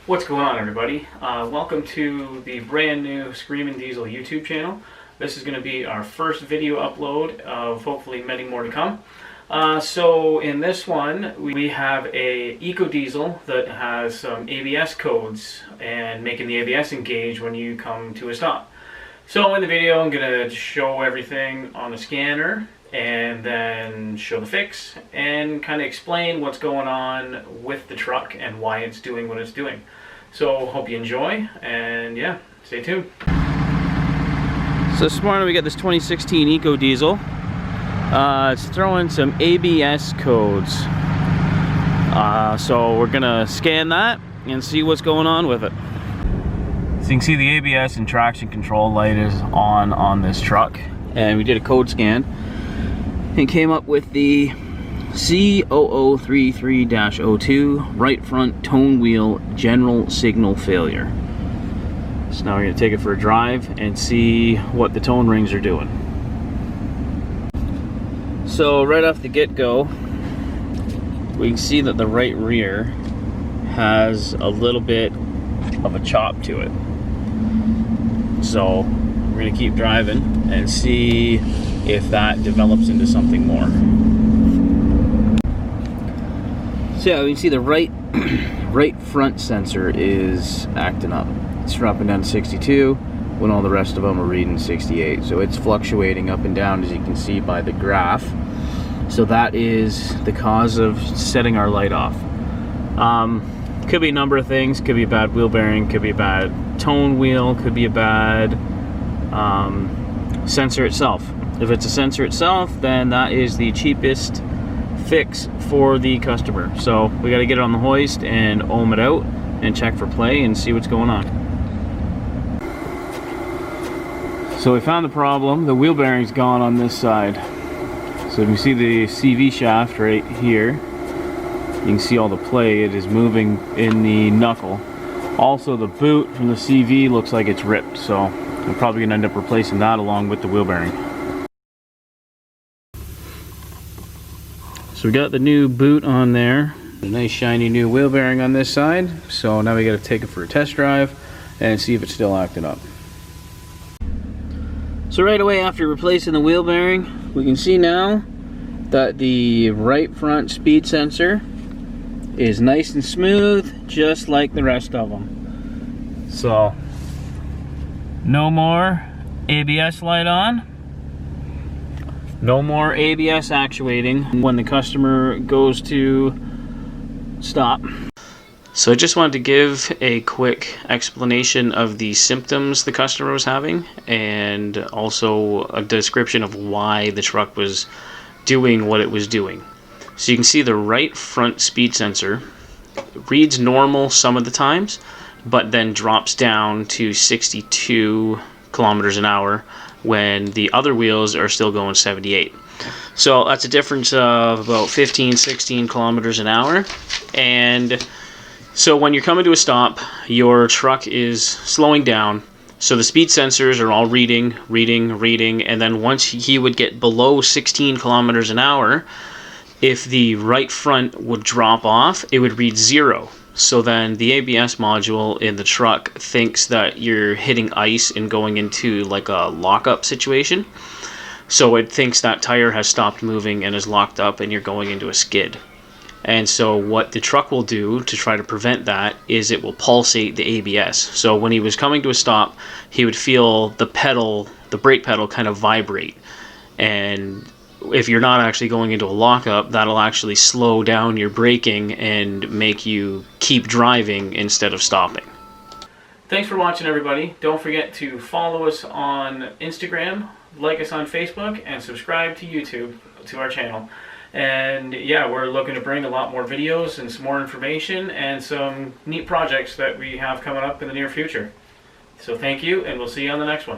What's going on, everybody? Welcome to the brand new Screamin Diesel YouTube channel. This is going to be our first video upload of hopefully many more to come. So in this one we have a Ecodiesel that has some ABS codes and making the ABS engage when you come to a stop. So in the video I'm going to show everything on the scanner and then show the fix and kind of explain what's going on with the truck and why it's doing what it's doing. So hope you enjoy, and yeah, stay tuned. So this morning we got this 2016 Ecodiesel. It's throwing some ABS codes. So we're gonna scan that and see what's going on with it. So you can see the ABS and traction control light is on this truck, and we did a code scan and came up with the C0033-02 right front tone wheel general signal failure. So now we're going to take it for a drive and see what the tone rings are doing. So right off the get-go, we can see that the right rear has a little bit of a chop to it. So we're going to keep driving and see if that develops into something more. So yeah, you can see the right front sensor is acting up. It's dropping down to 62 when all the rest of them are reading 68. So it's fluctuating up and down, as you can see by the graph. So that is the cause of setting our light off. Could be a number of things. Could be a bad wheel bearing, could be a bad tone wheel, could be a bad sensor itself. If it's a sensor itself, then that is the cheapest fix for the customer. So we got to get it on the hoist and ohm it out and check for play and see what's going on. So we found the problem. The wheel bearing's gone on this side. So you can see the CV shaft right here. You can see all the play. It is moving in the knuckle. Also the boot from the CV looks like it's ripped, so I'm probably going to end up replacing that along with the wheel bearing. So we got the new boot on there, a nice shiny new wheel bearing on this side. So now we got to take it for a test drive and see if it's still acting up. So right away after replacing the wheel bearing, we can see now that the right front speed sensor is nice and smooth, just like the rest of them. So no more ABS light on. No more ABS actuating when the customer goes to stop. So I just wanted to give a quick explanation of the symptoms the customer was having, and also a description of why the truck was doing what it was doing. So you can see the right front speed sensor reads normal some of the times, but then drops down to 62 kilometers an hour when the other wheels are still going 78. So that's a difference of about 15-16 kilometers an hour. And so when you're coming to a stop, your truck is slowing down, so the speed sensors are all reading, and then once he would get below 16 kilometers an hour, if the right front would drop off, it would read 0. So then the ABS module in the truck thinks that you're hitting ice and going into like a lockup situation. So it thinks that tire has stopped moving and is locked up and you're going into a skid. And so what the truck will do to try to prevent that is it will pulsate the ABS. So when he was coming to a stop, he would feel the pedal, the brake pedal, kind of vibrate. And if you're not actually going into a lockup, that'll actually slow down your braking and make you keep driving instead of stopping. Thanks for watching, everybody. Don't forget to follow us on Instagram, like us on Facebook, and subscribe to YouTube, to our channel. And yeah, we're looking to bring a lot more videos and some more information and some neat projects that we have coming up in the near future. So thank you, and we'll see you on the next one.